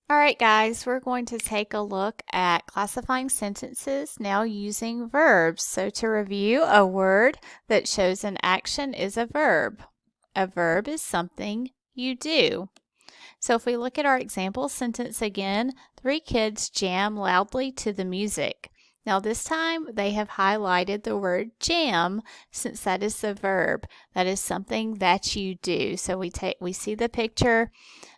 All right, guys, we're going to take a look at classifying sentences now using verbs. So to review, a word that shows an action is a verb. A verb is something you do. So if we look at our example sentence again, 3 kids jam loudly to the music. Now this time they have highlighted the word jam since that is the verb. That is something that you do. So we see the picture,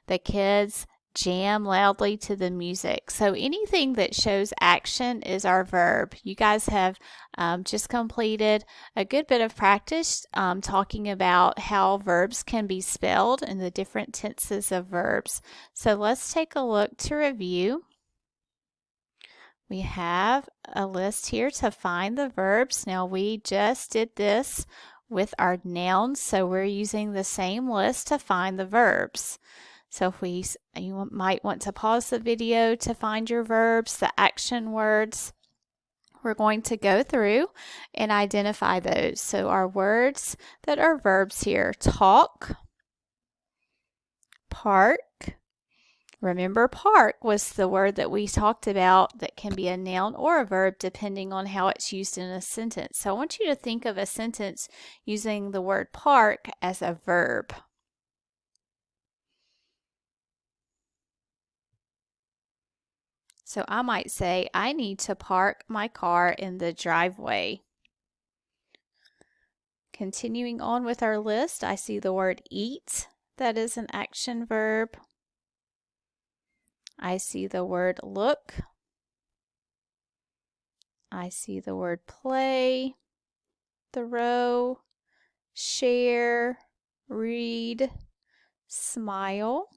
the kids jam loudly to the music. So anything that shows action is our verb. You guys have just completed a good bit of practice talking about how verbs can be spelled and the different tenses of verbs. So let's take a look to review. We have a list here to find the verbs. Now we just did this with our nouns, so we're using the same list to find the verbs. So you might want to pause the video to find your verbs, the action words. We're going to go through and identify those. So our words that are verbs here: talk, park. Remember, park was the word that we talked about that can be a noun or a verb depending on how it's used in a sentence. So I want you to think of a sentence using the word park as a verb. So I might say, I need to park my car in the driveway. Continuing on with our list, I see the word eat. That is an action verb. I see the word look. I see the word play, throw, share, read, smile,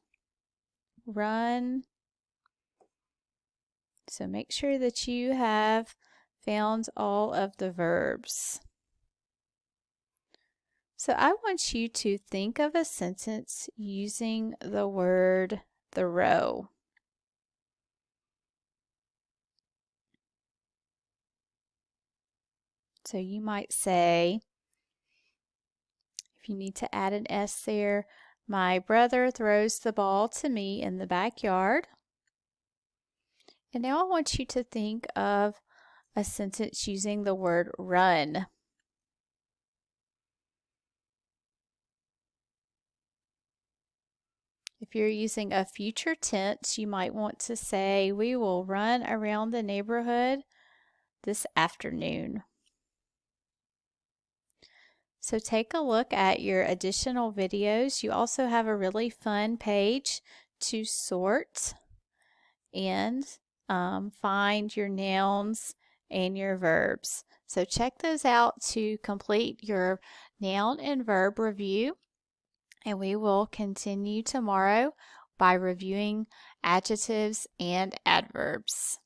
run. So make sure that you have found all of the verbs. So I want you to think of a sentence using the word throw. So you might say, if you need to add an S there, my brother throws the ball to me in the backyard. And now I want you to think of a sentence using the word run. If you're using a future tense, you might want to say, we will run around the neighborhood this afternoon. So take a look at your additional videos. You also have a really fun page to sort and find your nouns and your verbs. So check those out to complete your noun and verb review. And we will continue tomorrow by reviewing adjectives and adverbs.